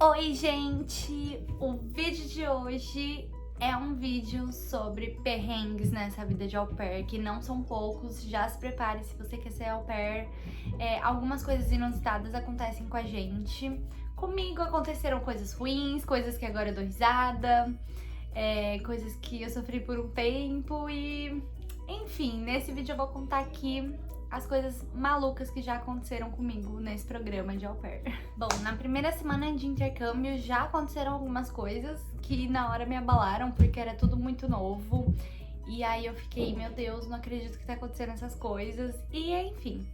Oi, gente! O vídeo de hoje é um vídeo sobre perrengues nessa vida de au pair, que não são poucos. Já se prepare se você quer ser au pair. Algumas coisas inusitadas acontecem com a gente. Comigo aconteceram coisas ruins, coisas que agora eu dou risada, coisas que eu sofri por um tempo e... Enfim, nesse vídeo eu vou contar aqui as coisas malucas que já aconteceram comigo nesse programa de au pair. Bom, na primeira semana de intercâmbio já aconteceram algumas coisas que na hora me abalaram, porque era tudo muito novo. E aí eu fiquei, meu Deus, não acredito que tá acontecendo essas coisas. E enfim,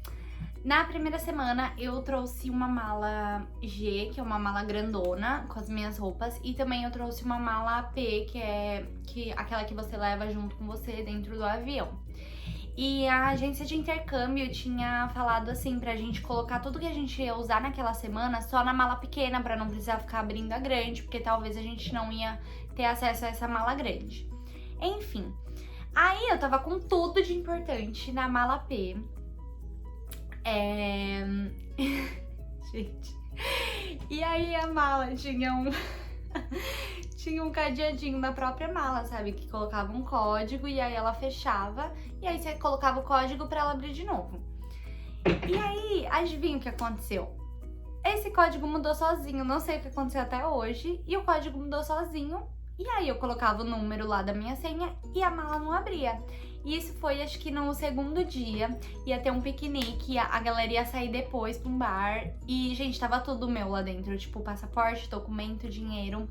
na primeira semana eu trouxe uma mala G, que é uma mala grandona, com as minhas roupas. E também eu trouxe uma mala P, que é aquela que você leva junto com você dentro do avião. E a agência de intercâmbio tinha falado assim pra gente colocar tudo que a gente ia usar naquela semana só na mala pequena, pra não precisar ficar abrindo a grande, porque talvez a gente não ia ter acesso a essa mala grande. Enfim, aí eu tava com tudo de importante na mala P. Gente, e aí a mala tinha tinha um cadeadinho na própria mala, sabe? Que colocava um código e aí ela fechava e aí você colocava o código pra ela abrir de novo. E aí, adivinha o que aconteceu? Esse código mudou sozinho, não sei o que aconteceu até hoje, e o código mudou sozinho. E aí eu colocava o número lá da minha senha e a mala não abria. E isso foi, acho que no segundo dia, ia ter um piquenique, a galera ia sair depois pra um bar. E, gente, tava tudo meu lá dentro, tipo passaporte, documento, dinheiro,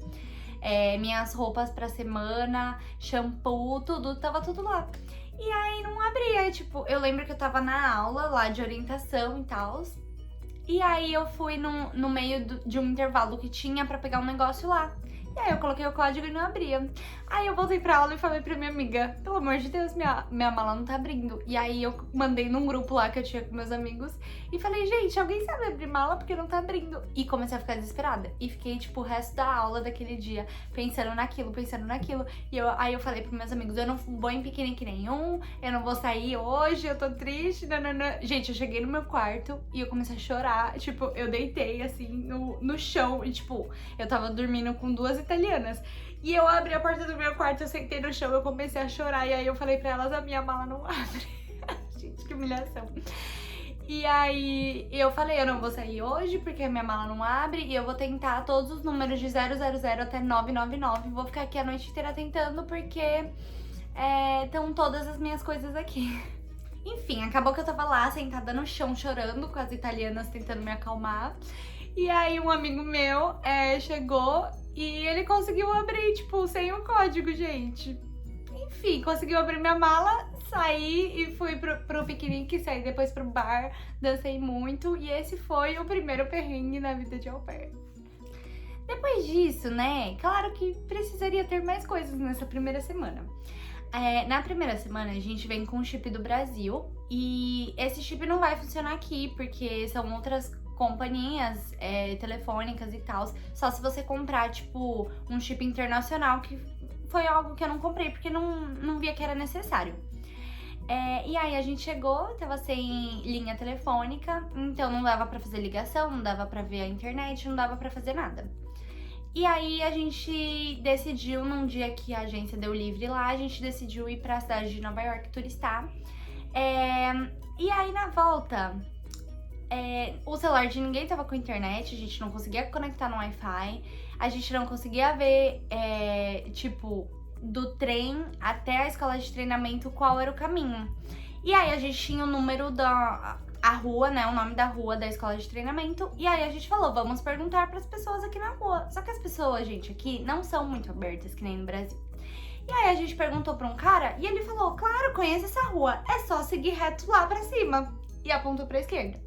minhas roupas pra semana, shampoo, tudo, tava tudo lá. E aí não abria, tipo, eu lembro que eu tava na aula lá de orientação e tal. E aí eu fui no meio de um intervalo que tinha pra pegar um negócio lá. E aí eu coloquei o código e não abria. Aí eu voltei pra aula e falei pra minha amiga, pelo amor de Deus, minha mala não tá abrindo. E aí eu mandei num grupo lá que eu tinha com meus amigos e falei, gente, alguém sabe abrir mala porque não tá abrindo? E comecei a ficar desesperada. E fiquei, tipo, o resto da aula daquele dia pensando naquilo. E aí eu falei pros meus amigos, eu não vou em piquenique nenhum, eu não vou sair hoje, eu tô triste, nananã. Gente, eu cheguei no meu quarto e eu comecei a chorar. Tipo, eu deitei, assim, no chão e, tipo, eu tava dormindo com duas italianas. E eu abri a porta do meu quarto, eu sentei no chão, eu comecei a chorar. E aí eu falei pra elas, a minha mala não abre. Gente, que humilhação. E aí eu falei, eu não vou sair hoje porque a minha mala não abre. E eu vou tentar todos os números de 000 até 999. Vou ficar aqui a noite inteira tentando porque estão todas as minhas coisas aqui. Enfim, acabou que eu tava lá sentada no chão chorando com as italianas tentando me acalmar. E aí um amigo meu chegou e ele conseguiu abrir, tipo, sem o código, gente. Enfim, conseguiu abrir minha mala, saí e fui pro piquenique, saí depois pro bar, dancei muito. E esse foi o primeiro perrengue na vida de au pair. Depois disso, né, claro que precisaria ter mais coisas nessa primeira semana. Na primeira semana a gente vem com o chip do Brasil e esse chip não vai funcionar aqui porque são outras companhias telefônicas e tal, só se você comprar, tipo, um chip internacional, que foi algo que eu não comprei porque não via que era necessário. E aí a gente chegou, tava sem linha telefônica, então não dava pra fazer ligação, não dava pra ver a internet, não dava pra fazer nada. E aí a gente decidiu, num dia que a agência deu livre lá, a gente decidiu ir pra cidade de Nova York turistar. E aí na volta, o celular de ninguém tava com internet, a gente não conseguia conectar no Wi-Fi, a gente não conseguia ver, tipo, do trem até a escola de treinamento qual era o caminho. E aí a gente tinha o número a rua, né, o nome da rua da escola de treinamento, e aí a gente falou, vamos perguntar pras pessoas aqui na rua. Só que as pessoas, gente, aqui não são muito abertas, que nem no Brasil. E aí a gente perguntou pra um cara, e ele falou, claro, conheço essa rua, é só seguir reto lá pra cima. E apontou pra esquerda.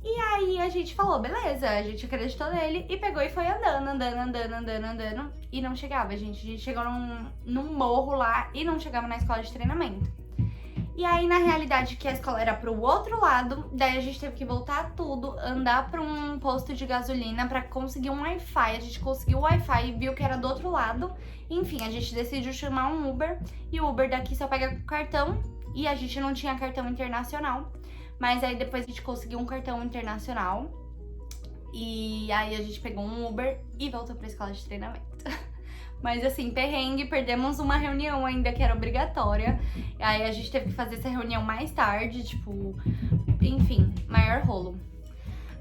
E aí a gente falou, beleza, a gente acreditou nele e pegou e foi andando, e não chegava, gente. A gente chegou num morro lá e não chegava na escola de treinamento. E aí, na realidade, que a escola era pro outro lado, daí a gente teve que voltar tudo, andar pra um posto de gasolina pra conseguir um Wi-Fi. A gente conseguiu o Wi-Fi e viu que era do outro lado. Enfim, a gente decidiu chamar um Uber, e o Uber daqui só pega cartão, e a gente não tinha cartão internacional. Mas aí depois a gente conseguiu um cartão internacional. E aí a gente pegou um Uber e voltou pra escola de treinamento. Mas assim, perrengue, perdemos uma reunião ainda que era obrigatória. Aí a gente teve que fazer essa reunião mais tarde, tipo, enfim, maior rolo.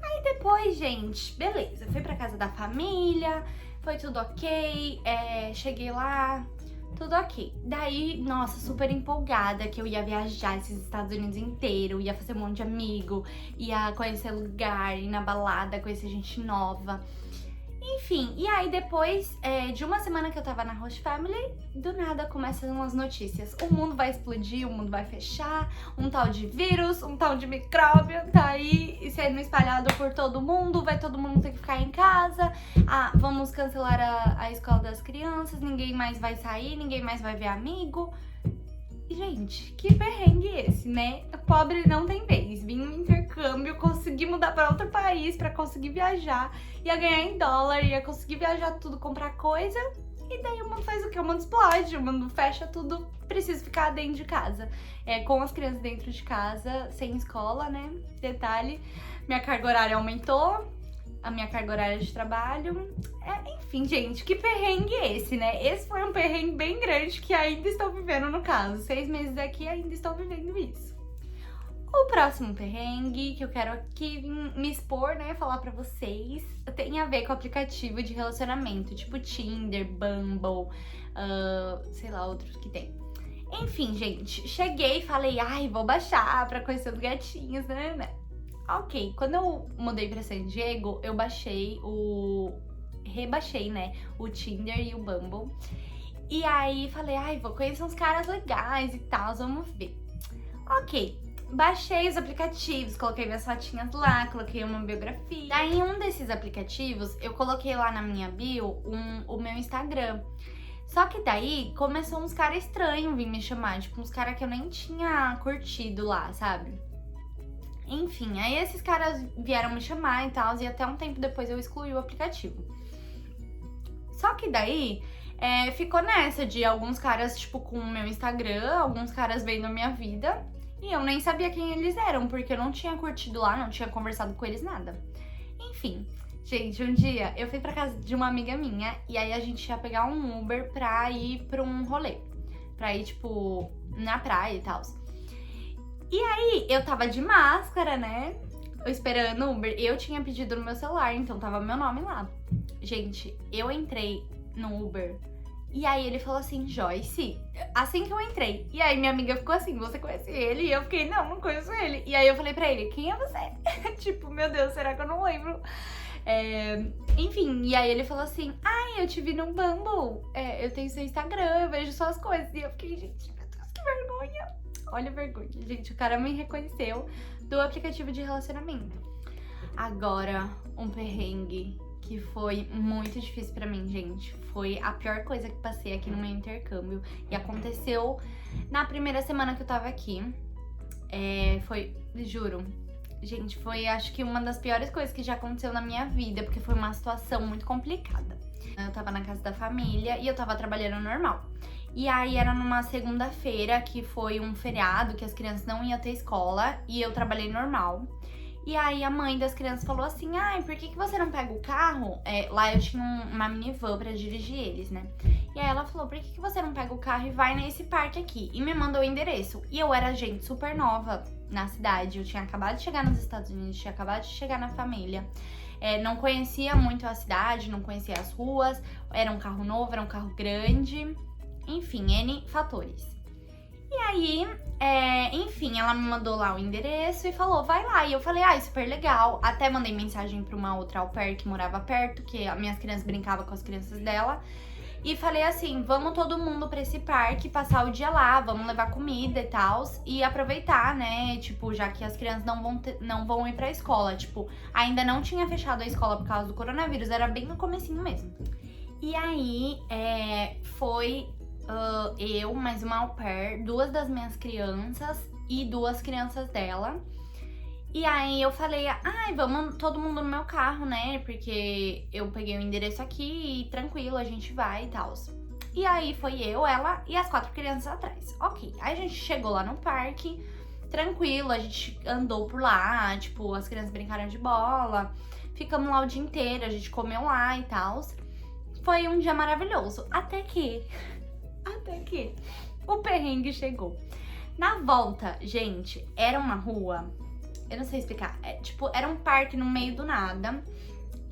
Aí depois, gente, beleza, fui pra casa da família, foi tudo ok, cheguei lá, tudo ok. Daí, nossa, super empolgada que eu ia viajar esses Estados Unidos inteiro, ia fazer um monte de amigo, ia conhecer lugar, ir na balada, conhecer gente nova. Enfim, e aí depois de uma semana que eu tava na Host Family, do nada começam as notícias. O mundo vai explodir, o mundo vai fechar, um tal de vírus, um tal de micróbio tá aí sendo espalhado por todo mundo, vai todo mundo ter que ficar em casa, vamos cancelar a escola das crianças, ninguém mais vai sair, ninguém mais vai ver amigo. Gente, que perrengue esse, né? O pobre não tem vez. Vim no intercâmbio, consegui mudar pra outro país pra conseguir viajar, ia ganhar em dólar, ia conseguir viajar tudo, comprar coisa. E daí o mundo faz o quê? O mundo explode, o mundo fecha tudo, preciso ficar dentro de casa. Com as crianças dentro de casa, sem escola, né? Detalhe, minha carga horária aumentou, a minha carga horária de trabalho. Enfim, gente, que perrengue esse, né? Esse foi um perrengue bem grande que ainda estou vivendo no caso. 6 meses aqui ainda estou vivendo isso. O próximo perrengue que eu quero aqui me expor, né, falar pra vocês, tem a ver com aplicativo de relacionamento, tipo Tinder, Bumble, sei lá, outros que tem. Enfim, gente, cheguei e falei, ai, vou baixar pra conhecer os gatinhos, né? Ok, quando eu mudei pra San Diego, eu rebaixei, né, o Tinder e o Bumble. E aí falei, ai, vou conhecer uns caras legais e tal, vamos ver. Ok, baixei os aplicativos, coloquei minhas fotinhas lá, coloquei uma biografia. Daí em um desses aplicativos, eu coloquei lá na minha bio o meu Instagram. Só que daí começou uns caras estranhos vir me chamar, tipo uns caras que eu nem tinha curtido lá, sabe? Enfim, aí esses caras vieram me chamar e tal, e até um tempo depois eu excluí o aplicativo. Só que daí ficou nessa de alguns caras, tipo, com o meu Instagram, alguns caras vendo a minha vida, e eu nem sabia quem eles eram, porque eu não tinha curtido lá, não tinha conversado com eles, nada. Enfim, gente, um dia eu fui pra casa de uma amiga minha, e aí a gente ia pegar um Uber pra ir pra um rolê. Pra ir, tipo, na praia e tal. E aí, eu tava de máscara, né? Esperando o Uber. Eu tinha pedido no meu celular, então tava meu nome lá. Gente, eu entrei no Uber. E aí ele falou assim, Joyce, assim que eu entrei. E aí minha amiga ficou assim, você conhece ele? E eu fiquei, não conheço ele. E aí eu falei pra ele, quem é você? Tipo, meu Deus, será que eu não lembro? Enfim, e aí ele falou assim, ai, eu te vi no Bumble. Eu tenho seu Instagram, eu vejo suas coisas. E eu fiquei, gente, meu Deus, que vergonha. Olha a vergonha, gente, o cara me reconheceu do aplicativo de relacionamento. Agora, um perrengue que foi muito difícil pra mim, gente. Foi a pior coisa que passei aqui no meu intercâmbio. E aconteceu na primeira semana que eu tava aqui. Foi, juro, gente, foi acho que uma das piores coisas que já aconteceu na minha vida, porque foi uma situação muito complicada. Eu tava na casa da família e eu tava trabalhando normal. E aí era numa segunda-feira, que foi um feriado, que as crianças não iam ter escola, e eu trabalhei normal. E aí a mãe das crianças falou assim, ai, por que você não pega o carro? Lá eu tinha uma minivan pra dirigir eles, né? E aí ela falou, por que você não pega o carro e vai nesse parque aqui? E me mandou o endereço. E eu era, gente, super nova na cidade, eu tinha acabado de chegar nos Estados Unidos, tinha acabado de chegar na família. Não conhecia muito a cidade, não conhecia as ruas, era um carro novo, era um carro grande... Enfim, N fatores. E aí, enfim, ela me mandou lá o endereço e falou, vai lá. E eu falei, ai, super legal. Até mandei mensagem pra uma outra au pair que morava perto, que as minhas crianças brincavam com as crianças dela. E falei assim, vamos todo mundo pra esse parque, passar o dia lá, vamos levar comida e tal. E aproveitar, né, tipo, já que as crianças não vão ir pra escola. Tipo, ainda não tinha fechado a escola por causa do coronavírus, era bem no comecinho mesmo. E aí, foi... eu, mais uma au pair, 2 das minhas crianças e 2 crianças dela. E aí eu falei, ai, vamos todo mundo no meu carro, né? Porque eu peguei o endereço aqui e tranquilo, a gente vai e tal. E aí foi eu, ela e as 4 crianças atrás. Ok, aí a gente chegou lá no parque, tranquilo, a gente andou por lá, tipo, as crianças brincaram de bola, ficamos lá o dia inteiro, a gente comeu lá e tal. Foi um dia maravilhoso, até que o perrengue chegou. Na volta, gente, era uma rua, eu não sei explicar, era um parque no meio do nada.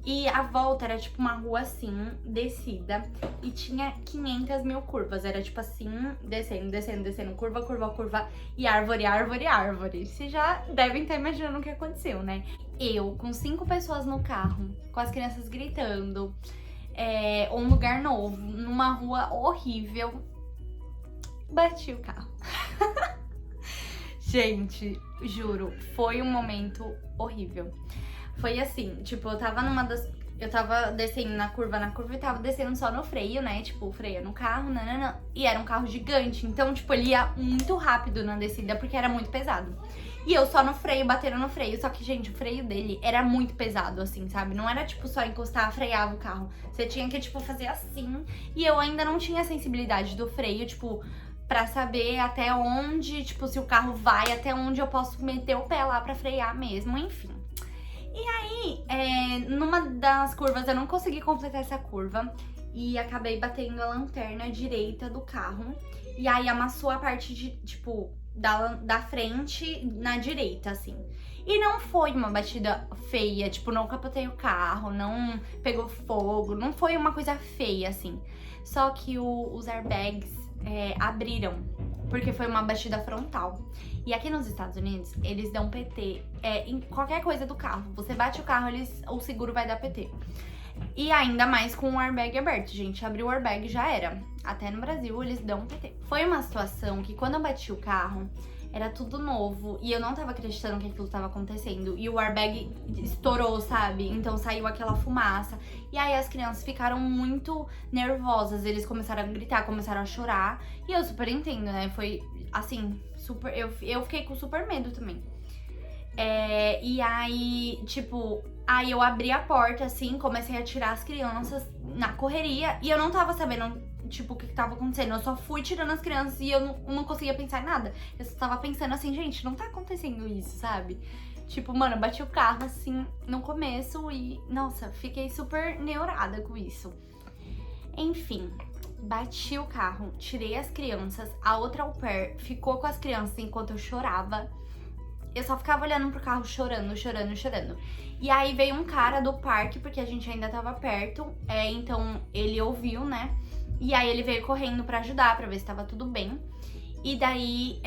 E a volta era tipo uma rua assim, descida, e tinha 500 mil curvas. Era tipo assim, descendo, curva, e árvore. Vocês já devem estar imaginando o que aconteceu, né? Eu, com 5 pessoas no carro, com as crianças gritando, um lugar novo, numa rua horrível, bati o carro. Gente, juro, foi um momento horrível. Foi assim, tipo, eu tava descendo na curva e tava descendo só no freio, né? Tipo, freio no carro, nanana. E era um carro gigante, então, tipo, ele ia muito rápido na descida, porque era muito pesado. E eu só no freio, batendo no freio. Só que, gente, o freio dele era muito pesado, assim, sabe? Não era, tipo, só encostar, freava o carro. Você tinha que, tipo, fazer assim. E eu ainda não tinha a sensibilidade do freio, tipo, pra saber até onde, tipo, se o carro vai, até onde eu posso meter o pé lá pra frear mesmo, enfim. E aí, numa das curvas, eu não consegui completar essa curva e acabei batendo a lanterna direita do carro. E aí amassou a parte de, tipo, da frente na direita, assim. E não foi uma batida feia, tipo, não capotei o carro, não pegou fogo, não foi uma coisa feia, assim. Só que os airbags abriram, porque foi uma batida frontal. E aqui nos Estados Unidos, eles dão PT em qualquer coisa do carro. Você bate o carro, o seguro vai dar PT. E ainda mais com o airbag aberto, gente. Abriu o airbag já era. Até no Brasil, eles dão PT. Foi uma situação que quando eu bati o carro, era tudo novo. E eu não tava acreditando que aquilo tava acontecendo. E o airbag estourou, sabe? Então saiu aquela fumaça. E aí as crianças ficaram muito nervosas. Eles começaram a gritar, começaram a chorar. E eu super entendo, né? Foi assim, super. Eu fiquei com super medo também. E aí, tipo, aí eu abri a porta, assim, comecei a tirar as crianças na correria. E eu não tava sabendo, tipo, o que tava acontecendo. Eu só fui tirando as crianças e eu não conseguia pensar em nada. Eu só tava pensando assim, gente, não tá acontecendo isso, sabe? Tipo, mano, eu bati o carro, assim, no começo e, nossa, fiquei super neurada com isso. Enfim, bati o carro, tirei as crianças, a outra au pair ficou com as crianças enquanto eu chorava. Eu só ficava olhando pro carro chorando. E aí veio um cara do parque, porque a gente ainda tava perto, então ele ouviu, né? E aí ele veio correndo pra ajudar, pra ver se tava tudo bem. E daí,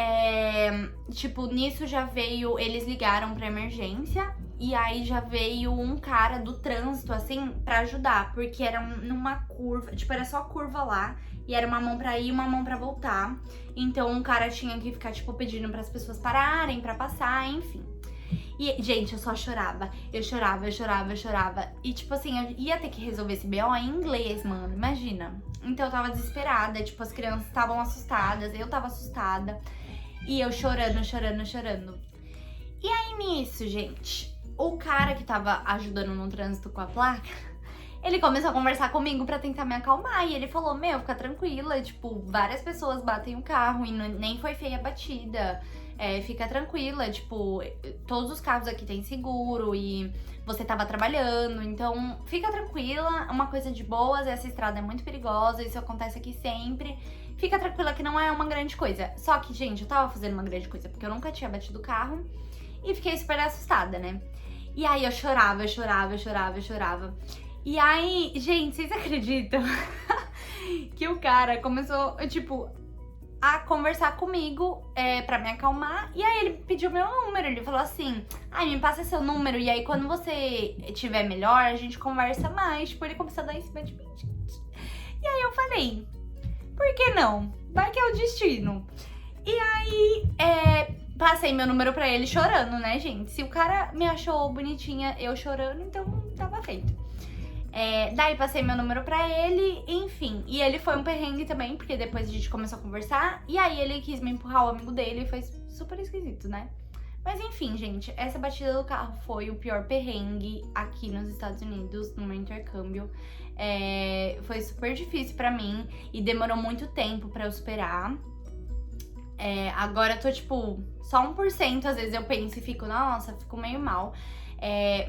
tipo, nisso já veio, eles ligaram pra emergência. E aí já veio um cara do trânsito, assim, pra ajudar. Porque era numa curva, tipo, era só curva lá. E era uma mão pra ir e uma mão pra voltar. Então o cara tinha que ficar, tipo, pedindo pras pessoas pararem pra passar, enfim. E, gente, eu só chorava. Eu chorava. E, tipo assim, eu ia ter que resolver esse BO em inglês, mano, imagina. Então eu tava desesperada, tipo, as crianças estavam assustadas, eu tava assustada. E eu chorando. E aí nisso, gente, o cara que tava ajudando no trânsito com a placa, ele começou a conversar comigo pra tentar me acalmar. E ele falou, meu, fica tranquila, tipo, várias pessoas batem o carro e nem foi feia a batida. Fica tranquila, tipo, todos os carros aqui tem seguro e você tava trabalhando, então fica tranquila, uma coisa de boas, essa estrada é muito perigosa, isso acontece aqui sempre. Fica tranquila que não é uma grande coisa. Só que, gente, eu tava fazendo uma grande coisa, porque eu nunca tinha batido o carro e fiquei super assustada, né? E aí eu chorava. E aí, gente, vocês acreditam que o cara começou, tipo, a conversar comigo pra me acalmar. E aí ele pediu meu número, ele falou assim, me passa seu número e aí quando você estiver melhor, a gente conversa mais. Tipo, ele começou a dar em cima de mim, gente. E aí eu falei, por que não? Vai que é o destino. E aí, passei meu número pra ele chorando, né, gente? Se o cara me achou bonitinha eu chorando, então tava feito. Daí passei meu número pra ele, enfim. E ele foi um perrengue também, porque depois a gente começou a conversar. E aí ele quis me empurrar o amigo dele e foi super esquisito, né? Mas enfim, gente, essa batida do carro foi o pior perrengue aqui nos Estados Unidos, no meu intercâmbio. Foi super difícil pra mim e demorou muito tempo pra eu superar. Agora eu tô, tipo, só 1%, às vezes eu penso e fico, nossa, fico meio mal.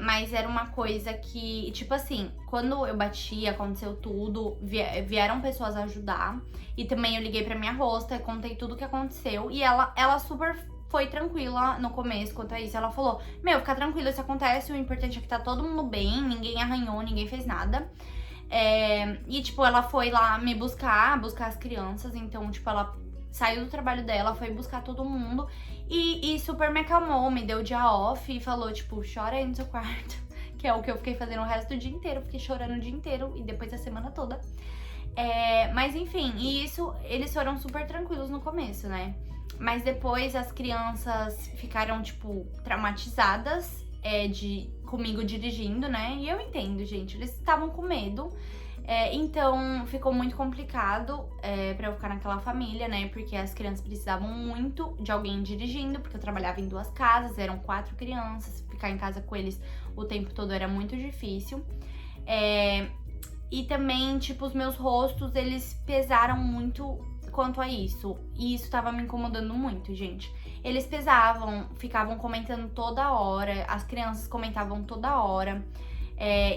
Mas era uma coisa que, tipo assim, quando eu bati, aconteceu tudo, vieram pessoas ajudar. E também eu liguei pra minha hosta, contei tudo o que aconteceu. E ela super foi tranquila no começo quanto a isso. Ela falou, meu, fica tranquila, isso acontece, o importante é que tá todo mundo bem, ninguém arranhou, ninguém fez nada. E, tipo, ela foi lá me buscar as crianças. Então, tipo, ela saiu do trabalho dela, foi buscar todo mundo. E super me acalmou, me deu dia off e falou, tipo, chora aí no seu quarto. Que é o que eu fiquei fazendo o resto do dia inteiro. Fiquei chorando o dia inteiro e depois a semana toda. Mas enfim, e isso, eles foram super tranquilos no começo, né? Mas depois as crianças ficaram, tipo, traumatizadas comigo dirigindo, né? E eu entendo, gente, eles estavam com medo. Então ficou muito complicado pra eu ficar naquela família, né? Porque as crianças precisavam muito de alguém dirigindo, porque eu trabalhava em 2 casas, eram 4 crianças, ficar em casa com eles o tempo todo era muito difícil. E também, tipo, os meus rostos, eles pesaram muito quanto a isso. E isso tava me incomodando muito, gente. Eles pesavam, ficavam comentando toda hora, as crianças comentavam toda hora.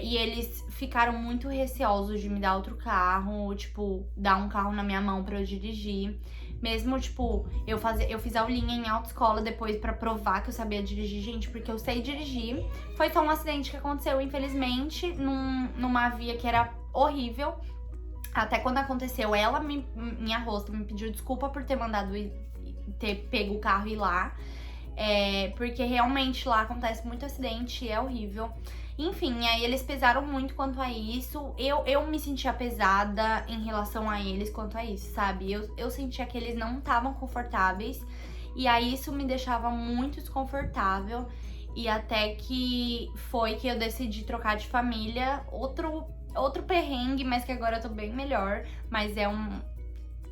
E eles ficaram muito receosos de me dar outro carro, tipo, dar um carro na minha mão pra eu dirigir. Mesmo, tipo, eu fiz aulinha em autoescola depois pra provar que eu sabia dirigir, gente, porque eu sei dirigir. Foi só um acidente que aconteceu, infelizmente, numa via que era horrível. Até quando aconteceu, minha rosto, me pediu desculpa por ter mandado ter pego o carro e ir lá. Porque realmente lá acontece muito acidente e é horrível. Enfim, aí eles pesaram muito quanto a isso. Eu me sentia pesada em relação a eles quanto a isso, sabe? Eu sentia que eles não estavam confortáveis. E aí isso me deixava muito desconfortável. E até que foi que eu decidi trocar de família. Outro perrengue, mas que agora eu tô bem melhor. Mas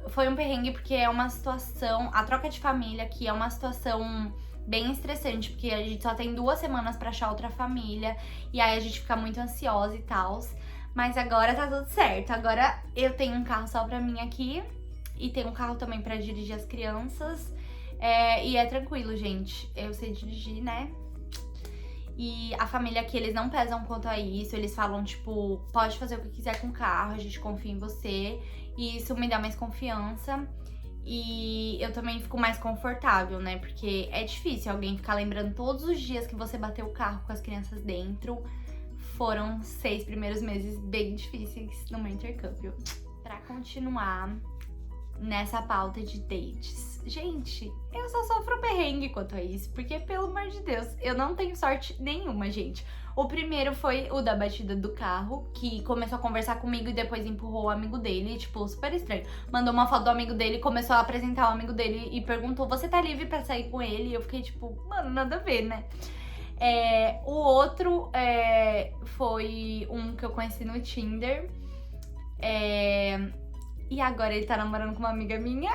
foi um perrengue porque é uma situação... A troca de família aqui é uma situação bem estressante, porque a gente só tem 2 semanas pra achar outra família. E aí a gente fica muito ansiosa e tal. Mas agora tá tudo certo. Agora eu tenho um carro só pra mim aqui. E tenho um carro também pra dirigir as crianças. E é tranquilo, gente. Eu sei dirigir, né? E a família aqui, eles não pesam quanto a isso. Eles falam, tipo, pode fazer o que quiser com o carro, a gente confia em você. E isso me dá mais confiança. E eu também fico mais confortável, né? Porque é difícil alguém ficar lembrando todos os dias que você bateu o carro com as crianças dentro. Foram 6 primeiros meses bem difíceis no meu intercâmbio. Pra continuar nessa pauta de dates. Gente, eu só sofro perrengue quanto a isso, porque, pelo amor de Deus, eu não tenho sorte nenhuma, gente. O primeiro foi o da batida do carro, que começou a conversar comigo e depois empurrou o amigo dele, tipo, super estranho. Mandou uma foto do amigo dele, começou a apresentar o amigo dele e perguntou, você tá livre pra sair com ele? E eu fiquei tipo, mano, nada a ver, né? O outro foi um que eu conheci no Tinder. E agora ele tá namorando com uma amiga minha.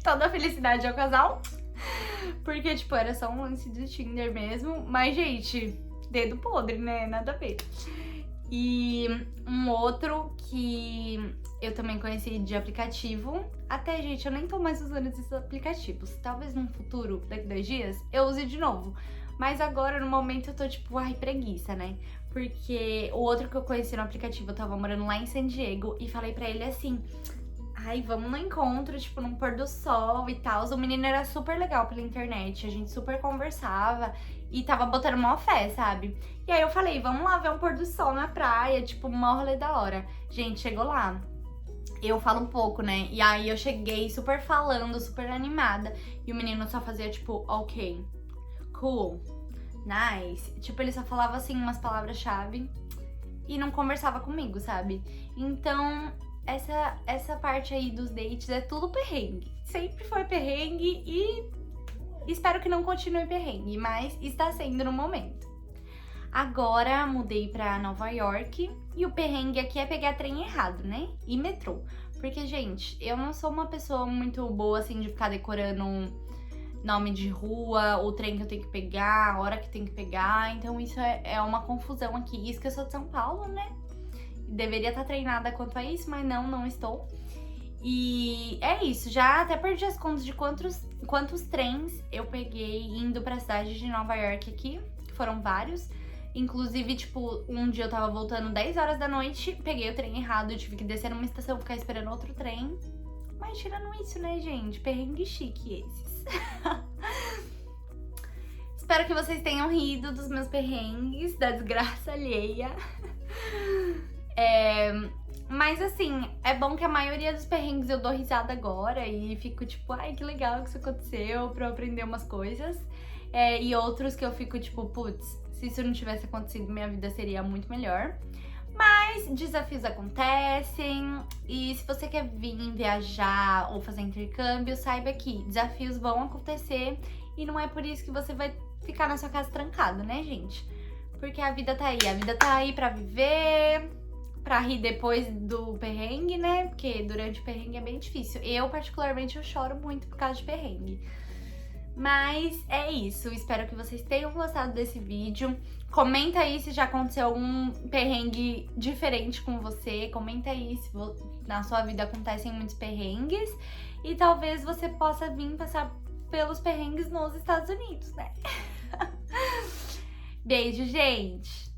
Toda a felicidade ao casal. Porque, tipo, era só um lance do Tinder mesmo. Mas, gente, dedo podre, né? Nada a ver. E um outro que eu também conheci de aplicativo. Até, gente, eu nem tô mais usando esses aplicativos. Talvez num futuro, daqui 2 dias, eu use de novo. Mas agora, no momento, eu tô tipo, ai, preguiça, né? Porque o outro que eu conheci no aplicativo, eu tava morando lá em San Diego e falei pra ele assim, ai, vamos no encontro, tipo, num pôr do sol e tal. O menino era super legal pela internet, a gente super conversava e tava botando mó fé, sabe? E aí eu falei, vamos lá ver um pôr do sol na praia, tipo, mó rolê da hora. Gente, chegou lá. Eu falo um pouco, né? E aí eu cheguei super falando, super animada. E o menino só fazia tipo, ok, cool, nice. Tipo, ele só falava assim umas palavras-chave e não conversava comigo, sabe? Então, essa parte aí dos dates é tudo perrengue. Sempre foi perrengue e espero que não continue perrengue, mas está sendo no momento. Agora mudei pra Nova York e o perrengue aqui é pegar trem errado, né? E metrô. Porque, gente, eu não sou uma pessoa muito boa, assim, de ficar decorando nome de rua, o trem que eu tenho que pegar, a hora que tenho que pegar. Então isso é uma confusão aqui. Isso que eu sou de São Paulo, né? Deveria estar treinada quanto a isso, mas não estou. E é isso, já até perdi as contas de quantos trens eu peguei indo pra cidade de Nova York aqui, que foram vários. Inclusive, tipo, um dia eu tava voltando 10 horas da noite, peguei o trem errado, eu tive que descer numa estação, ficar esperando outro trem. Mas tirando isso, né, gente? Perrengue chique esses. Espero que vocês tenham rido dos meus perrengues, da desgraça alheia. Mas assim, é bom que a maioria dos perrengues eu dou risada agora e fico tipo, ai, que legal que isso aconteceu, pra eu aprender umas coisas. E outros que eu fico tipo, putz, se isso não tivesse acontecido, minha vida seria muito melhor. Mas desafios acontecem e se você quer vir viajar ou fazer intercâmbio, saiba que desafios vão acontecer e não é por isso que você vai ficar na sua casa trancado, né, gente? Porque a vida tá aí pra viver, pra rir depois do perrengue, né? Porque durante o perrengue é bem difícil. Eu, particularmente, eu choro muito por causa de perrengue. Mas é isso, espero que vocês tenham gostado desse vídeo. Comenta aí se já aconteceu algum perrengue diferente com você. Comenta aí se na sua vida acontecem muitos perrengues. E talvez você possa vir passar pelos perrengues nos Estados Unidos, né? Beijo, gente!